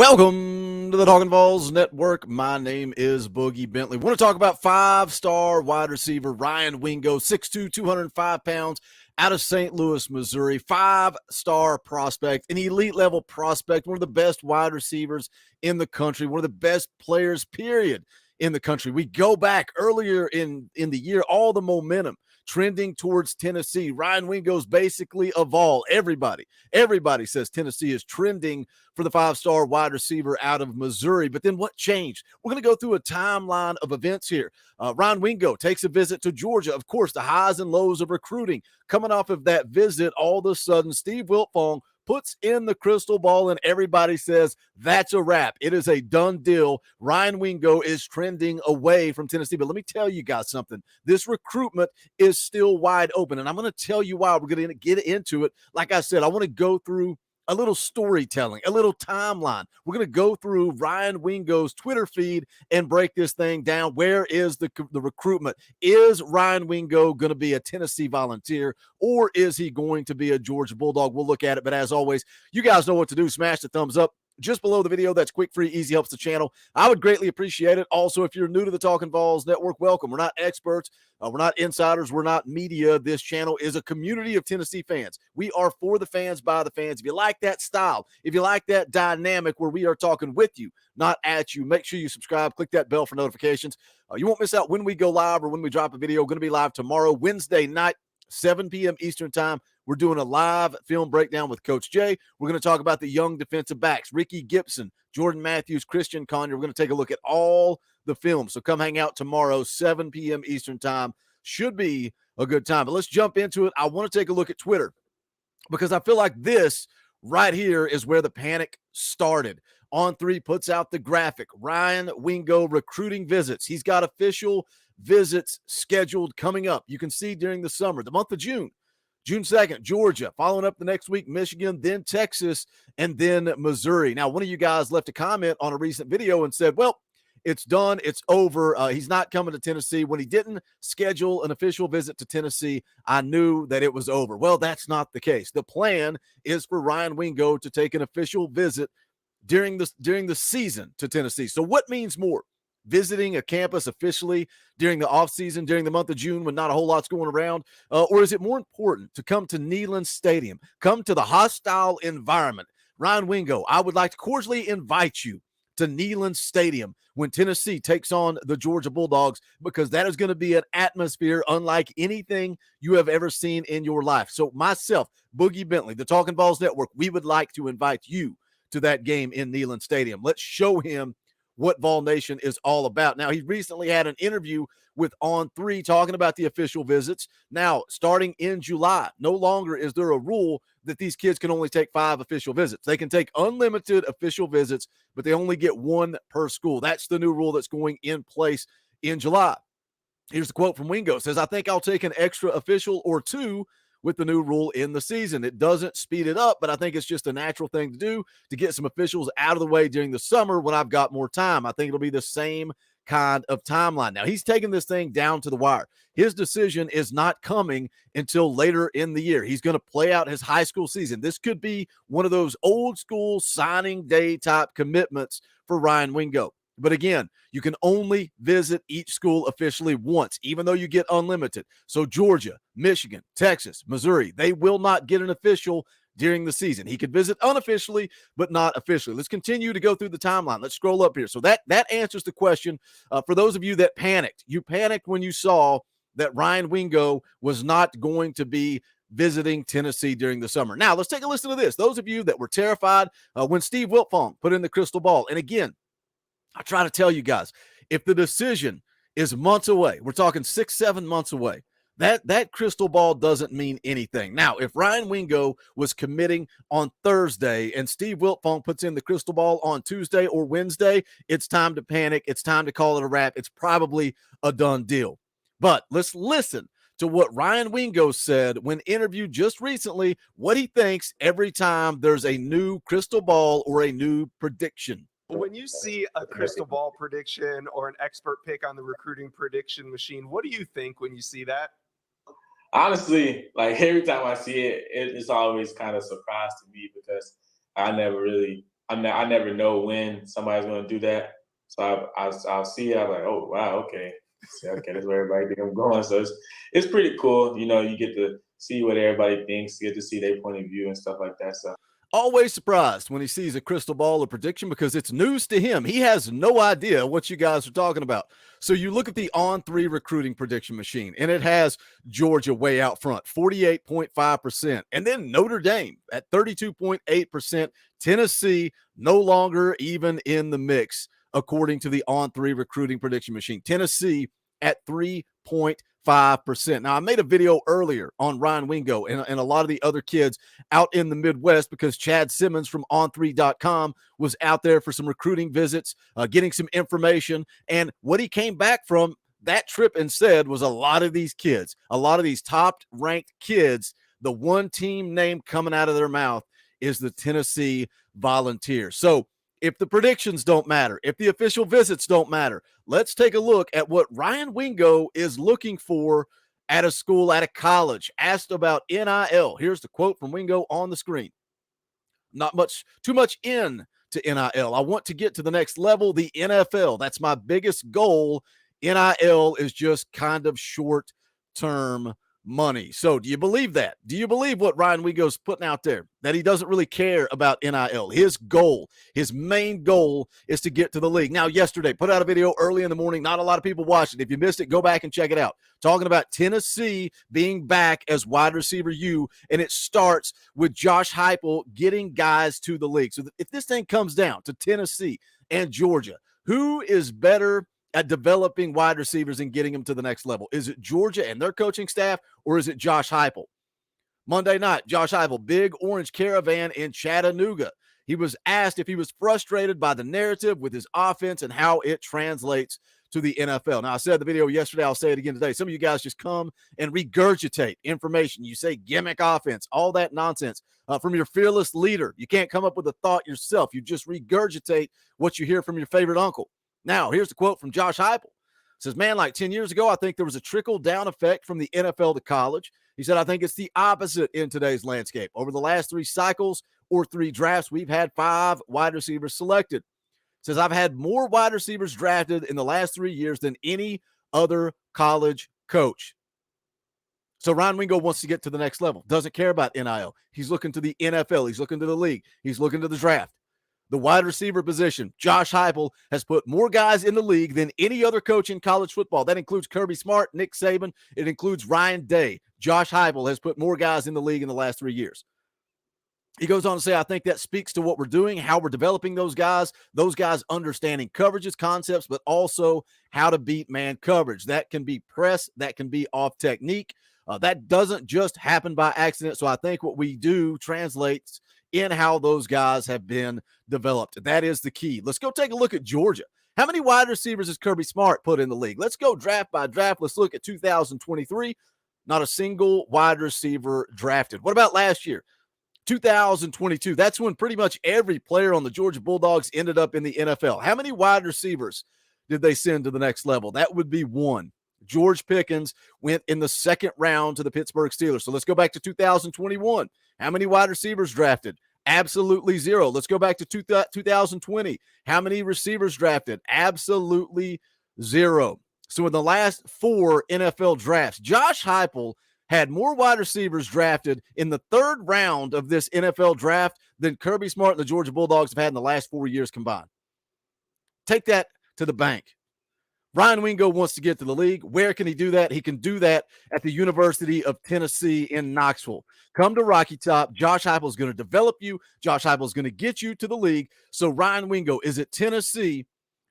Welcome to the Talkin VAWLS Network. My name is Boogie Bentley. Want to talk about five-star wide receiver Ryan Wingo, 6'2", 205 pounds, out of St. Louis, Missouri. Five-star prospect, an elite-level prospect, one of the best wide receivers in the country, one of the best players, period, in the country. We go back earlier in the year, all the momentum trending towards Tennessee. Ryan Wingo's basically a vol. Everybody says Tennessee is trending for the five-star wide receiver out of Missouri. But then what changed? We're going to go through a timeline of events here. Ryan Wingo takes a visit to Georgia. Of course, the highs and lows of recruiting. Coming off of that visit, all of a sudden, Steve Wiltfong puts in the crystal ball, and everybody says that's a wrap. It is a done deal. Ryan Wingo is trending away from Tennessee. But let me tell you guys something. This recruitment is still wide open, and I'm going to tell you why. We're going to get into it. Like I said, I want to go through a little storytelling, a little timeline. We're going to go through Ryan Wingo's Twitter feed and break this thing down. Where is the recruitment? Is Ryan Wingo going to be a Tennessee Volunteer, or is he going to be a Georgia Bulldog? We'll look at it, but as always, you guys know what to do. Smash the thumbs up just below the video. That's quick, free, easy, helps the channel. I would greatly appreciate it. Also, if you're new to the Talkin VAWLS Network, welcome. We're not experts. We're not insiders. We're not media. This channel is a community of Tennessee fans. We are for the fans, by the fans. If you like that style, if you like that dynamic where we are talking with you, not at you, make sure you subscribe. Click that bell for notifications. You won't miss out when we go live or when we drop a video. Going to be live tomorrow, Wednesday night, 7 p.m. Eastern time. We're doing a live film breakdown with Coach Jay. We're going to talk about the young defensive backs, Ricky Gibson, Jordan Matthews, Christian Conyer. We're going to take a look at all the films. So come hang out tomorrow, 7 p.m. Eastern time. Should be a good time. But let's jump into it. I want to take a look at Twitter because I feel like this right here is where the panic started. On3 puts out the graphic. Ryan Wingo recruiting visits. He's got official visits scheduled coming up. You can see during the summer, the month of June 2nd, Georgia, following up the next week, Michigan, then Texas, and then Missouri. Now, one of you guys left a comment on a recent video and said, well, it's done. It's over. He's not coming to Tennessee. When he didn't schedule an official visit to Tennessee, I knew that it was over. Well, that's not the case. The plan is for Ryan Wingo to take an official visit during the season to Tennessee. So what means more? Visiting a campus officially during the offseason, during the month of June when not a whole lot's going around? Or is it more important to come to Neyland Stadium, come to the hostile environment? Ryan Wingo, I would like to cordially invite you to Neyland Stadium when Tennessee takes on the Georgia Bulldogs, because that is going to be an atmosphere unlike anything you have ever seen in your life. So myself, Boogie Bentley, the Talkin VAWLS Network, we would like to invite you to that game in Neyland Stadium. Let's show him what Vol Nation is all about. Now, he recently had an interview with On3 talking about the official visits. Now, starting in July, no longer is there a rule that these kids can only take 5 official visits. They can take unlimited official visits, but they only get 1 per school. That's the new rule that's going in place in July. Here's the quote from Wingo. It says, I think I'll take an extra official or 2 with the new rule in the season. It doesn't speed it up, but I think it's just a natural thing to do to get some officials out of the way during the summer when I've got more time. I think it'll be the same kind of timeline. Now, he's taking this thing down to the wire. His decision is not coming until later in the year. He's going to play out his high school season. This could be one of those old school signing day type commitments for Ryan Wingo. But again, you can only visit each school officially once, even though you get unlimited. So Georgia, Michigan, Texas, Missouri, they will not get an official during the season. He could visit unofficially, but not officially. Let's continue to go through the timeline. Let's scroll up here. So that answers the question. For those of you that panicked, you panicked when you saw that Ryan Wingo was not going to be visiting Tennessee during the summer. Now, let's take a listen to this. Those of you that were terrified when Steve Wiltfong put in the crystal ball, and again, I try to tell you guys, if the decision is months away, we're talking 6-7 months away, that crystal ball doesn't mean anything. Now, if Ryan Wingo was committing on Thursday and Steve Wiltfong puts in the crystal ball on Tuesday or Wednesday, it's time to panic. It's time to call it a wrap. It's probably a done deal. But let's listen to what Ryan Wingo said when interviewed just recently, what he thinks every time there's a new crystal ball or a new prediction. When you see a crystal ball prediction or an expert pick on the recruiting prediction machine, what do you think when you see that? Honestly, like every time I see it, it's always kind of a surprise to me because I never really I never know when somebody's going to do that. So I'll see it. I'm like, oh wow, okay, okay, that's where everybody think I'm going. So it's pretty cool. You know, you get to see what everybody thinks, you get to see their point of view and stuff like that. So. Always surprised when he sees a crystal ball or prediction because it's news to him. He has no idea what you guys are talking about. So you look at the On3 recruiting prediction machine, and it has Georgia way out front, 48.5%. And then Notre Dame at 32.8%. Tennessee no longer even in the mix, according to the On3 recruiting prediction machine. Tennessee at 3.5%. Now, I made a video earlier on Ryan Wingo and a lot of the other kids out in the Midwest because Chad Simmons from on3.com was out there for some recruiting visits, getting some information. And what he came back from that trip and said was a lot of these kids, a lot of these top-ranked kids, the one team name coming out of their mouth is the Tennessee Volunteers. So if the predictions don't matter, if the official visits don't matter, let's take a look at what Ryan Wingo is looking for at a school, at a college. Asked about NIL. Here's the quote from Wingo on the screen. Not much, too much in to NIL. I want to get to the next level, the NFL. That's my biggest goal. NIL is just kind of short-term money. So do you believe that? Do you believe what Ryan Wingo's putting out there, that he doesn't really care about NIL? His goal, his main goal is to get to the league. Now, yesterday, put out a video early in the morning. Not a lot of people watched it. If you missed it, go back and check it out. Talking about Tennessee being back as wide receiver U, and it starts with Josh Heupel getting guys to the league. So if this thing comes down to Tennessee and Georgia, who is better at developing wide receivers and getting them to the next level? Is it Georgia and their coaching staff, or is it Josh Heupel? Monday night, Josh Heupel, Big Orange Caravan in Chattanooga. He was asked if he was frustrated by the narrative with his offense and how it translates to the NFL. Now, I said the video yesterday, I'll say it again today. Some of you guys just come and regurgitate information. You say gimmick offense, all that nonsense from your fearless leader. You can't come up with a thought yourself. You just regurgitate what you hear from your favorite uncle. Now, here's the quote from Josh Heupel. It says, man, like 10 years ago, I think there was a trickle-down effect from the NFL to college. He said, I think it's the opposite in today's landscape. Over the last 3 cycles or 3 drafts, we've had 5 wide receivers selected. Says, I've had more wide receivers drafted in the last 3 years than any other college coach. So Ryan Wingo wants to get to the next level. Doesn't care about NIL. He's looking to the NFL. He's looking to the league. He's looking to the draft. The wide receiver position, Josh Heupel has put more guys in the league than any other coach in college football. That includes Kirby Smart, Nick Saban. It includes Ryan Day. Josh Heupel has put more guys in the league in the last 3 years. He goes on to say, I think that speaks to what we're doing, how we're developing those guys understanding coverages, concepts, but also how to beat man coverage. That can be press, that can be off technique. That doesn't just happen by accident. So I think what we do translates in how those guys have been developed. That is the key. Let's go take a look at Georgia. How many wide receivers has Kirby Smart put in the league? Let's go draft by draft. Let's look at 2023. Not a single wide receiver drafted. What about last year? 2022. That's when pretty much every player on the Georgia Bulldogs ended up in the NFL. How many wide receivers did they send to the next level? That would be 1. George Pickens went in the 2nd round to the Pittsburgh Steelers. So let's go back to 2021. How many wide receivers drafted? Absolutely 0. Let's go back to 2020. How many receivers drafted? Absolutely 0. So in the last 4 NFL drafts, Josh Heupel had more wide receivers drafted in the 3rd round of this NFL draft than Kirby Smart and the Georgia Bulldogs have had in the last 4 years combined. Take that to the bank. Ryan Wingo wants to get to the league. Where can he do that? He can do that at the University of Tennessee in Knoxville. Come to Rocky Top. Josh Heupel is going to develop you. Josh Heupel is going to get you to the league. So Ryan Wingo, is it Tennessee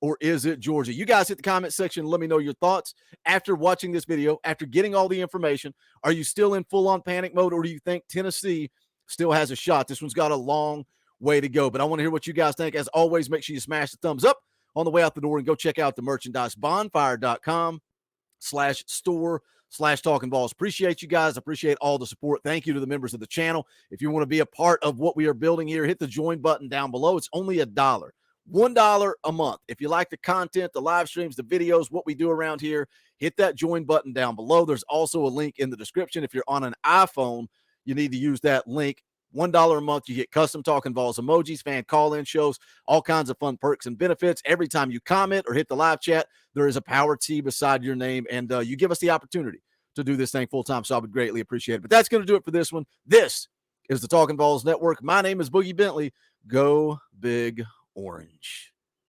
or is it Georgia? You guys hit the comment section. Let me know your thoughts after watching this video, after getting all the information. Are you still in full-on panic mode, or do you think Tennessee still has a shot? This one's got a long way to go, but I want to hear what you guys think. As always, make sure you smash the thumbs up on the way out the door and go check out the merchandise, bonfire.com/store/talkinballs. Appreciate you guys. Appreciate all the support. Thank you to the members of the channel. If you want to be a part of what we are building here, hit the join button down below. It's only $1. $1 a month. If you like the content, the live streams, the videos, what we do around here, hit that join button down below. There's also a link in the description. If you're on an iPhone, you need to use that link $1 a month, you get custom Talkin' Vols emojis, fan call-in shows, all kinds of fun perks and benefits. Every time you comment or hit the live chat, there is a power T beside your name, and you give us the opportunity to do this thing full-time, so I would greatly appreciate it. But that's going to do it for this one. This is the Talkin' Vols Network. My name is Boogie Bentley. Go Big Orange.